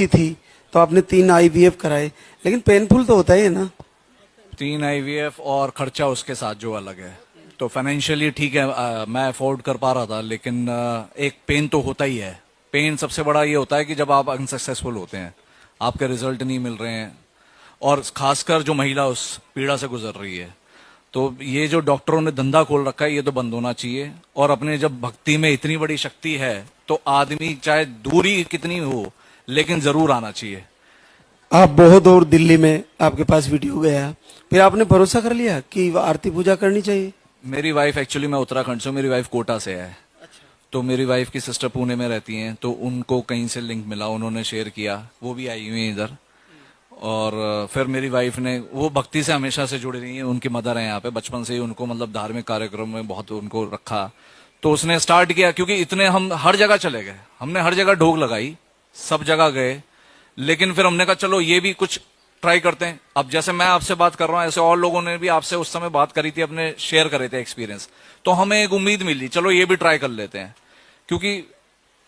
अच्छी थी तो आपने 3 IVF कराए, लेकिन पेनफुल तो होता ही है ना। 3 IVF और खर्चा उसके साथ जो अलग है, तो फाइनेंशियली ठीक है, मैं अफोर्ड कर पा रहा था, लेकिन एक पेन तो होता ही है। पेन सबसे बड़ा ये होता है कि जब आप अनसक्सेसफुल होते हैं, आपके रिजल्ट नहीं मिल रहे हैं, और खासकर जो महिला उस पीड़ा से गुजर रही है, तो ये जो डॉक्टरों ने धंधा खोल रखा है, ये तो बंद होना चाहिए। और अपने जब भक्ति में इतनी बड़ी शक्ति है, तो आदमी चाहे दूरी कितनी हो, लेकिन जरूर आना चाहिए। आप बहुत दूर दिल्ली में आपके पास वीडियो गया, फिर आपने भरोसा कर लिया कि आरती पूजा करनी चाहिए। मेरी वाइफ, एक्चुअली मैं उत्तराखंड से हूँ, मेरी वाइफ कोटा से है। तो मेरी वाइफ की सिस्टर पुणे में रहती हैं, तो उनको कहीं से लिंक मिला, उन्होंने शेयर किया, वो भी आई हुई हैं इधर। और फिर मेरी वाइफ ने, वो भक्ति से हमेशा से जुड़ी रही हैं, उनकी मदर है यहाँ पे, बचपन से ही उनको मतलब धार्मिक कार्यक्रम में बहुत उनको रखा। तो उसने स्टार्ट किया, क्योंकि इतने हम हर जगह चले गए, हमने हर जगह ढोक लगाई, सब जगह गए, लेकिन फिर हमने कहा चलो ये भी कुछ ट्राई करते हैं। अब जैसे मैं आपसे बात कर रहा हूँ, ऐसे और लोगों ने भी आपसे उस समय बात करी थी, अपने शेयर करे थे एक्सपीरियंस, तो हमें एक उम्मीद मिली, चलो ये भी ट्राई कर लेते हैं। क्योंकि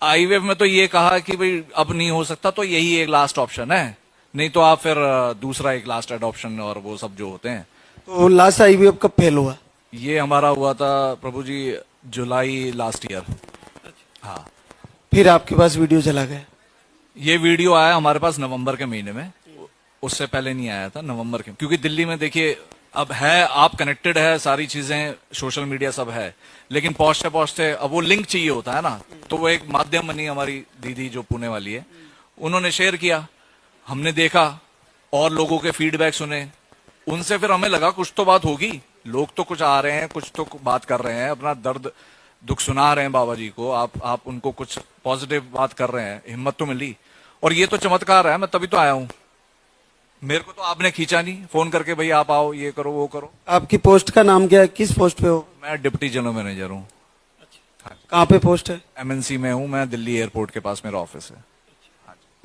IVF में तो ये कहा कि भाई अब नहीं हो सकता, तो यही एक लास्ट ऑप्शन है, नहीं तो आप फिर दूसरा एक लास्ट एडॉप्शन और वो सब जो होते हैं। तो लास्ट IVF कब फेल हुआ? ये हमारा हुआ था प्रभु जी जुलाई लास्ट ईयर। हाँ, फिर आपके पास वीडियो चला गया? ये वीडियो आया हमारे पास नवंबर के महीने में, उससे पहले नहीं आया था, नवंबर के। क्योंकि दिल्ली में देखिए, अब है, आप कनेक्टेड है, सारी चीजें सोशल मीडिया सब है, लेकिन पहुंचते पहुंचते अब वो लिंक चाहिए होता है ना, तो वो एक माध्यम बनी हमारी दीदी जो पुणे वाली है, उन्होंने शेयर किया, हमने देखा और लोगों के फीडबैक सुने, उनसे फिर हमें लगा कुछ तो बात होगी, लोग तो कुछ आ रहे हैं, कुछ तो बात कर रहे हैं, अपना दर्द दुख सुना रहे हैं बाबा जी को, आप उनको कुछ पॉजिटिव बात कर रहे हैं, हिम्मत तो मिली। और ये तो चमत्कार है, मैं तभी तो आया हूं, मेरे को तो आपने खींचा नहीं फोन करके, भाई आप आओ, ये करो वो करो। आपकी पोस्ट का नाम क्या है, किस पोस्ट पे हो? मैं डिप्टी जनरल मैनेजर हूँ। कहाँ पे पोस्ट है? MNC में हूँ मैं, दिल्ली एयरपोर्ट के पास मेरा ऑफिस है।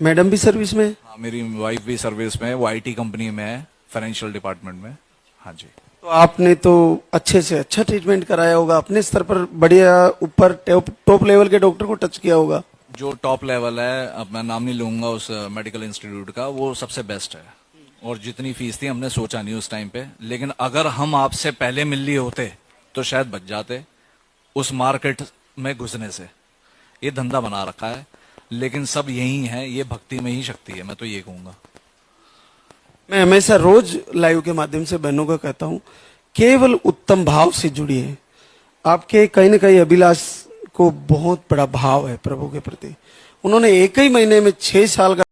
मैडम भी सर्विस में? हाँ, मेरी वाइफ भी सर्विस में है, वो IT कंपनी में है, फाइनेंशियल डिपार्टमेंट में। हाँ जी। तो आपने तो अच्छे से अच्छा ट्रीटमेंट कराया होगा, अपने स्तर पर बढ़िया ऊपर टॉप लेवल के डॉक्टर को टच किया होगा। जो टॉप लेवल है, अब मैं नाम नहीं लूंगा उस मेडिकल इंस्टीट्यूट का, वो सबसे बेस्ट है। और जितनी फीस थी हमने सोचा नहीं उस टाइम पे, लेकिन अगर हम आपसे पहले मिल लिए होते तो शायद बच जाते उस मार्केट में घुसने से। ये धंधा बना रखा है, लेकिन सब यही है, ये भक्ति में ही शक्ति है, मैं तो ये कहूंगा। मैं हमेशा रोज लाइव के माध्यम से बहनों को कहता हूं, केवल उत्तम भाव से जुड़िए। आपके कहीं ना कहीं अभिलाष को बहुत बड़ा भाव है प्रभु के प्रति। उन्होंने एक ही महीने में 6 साल का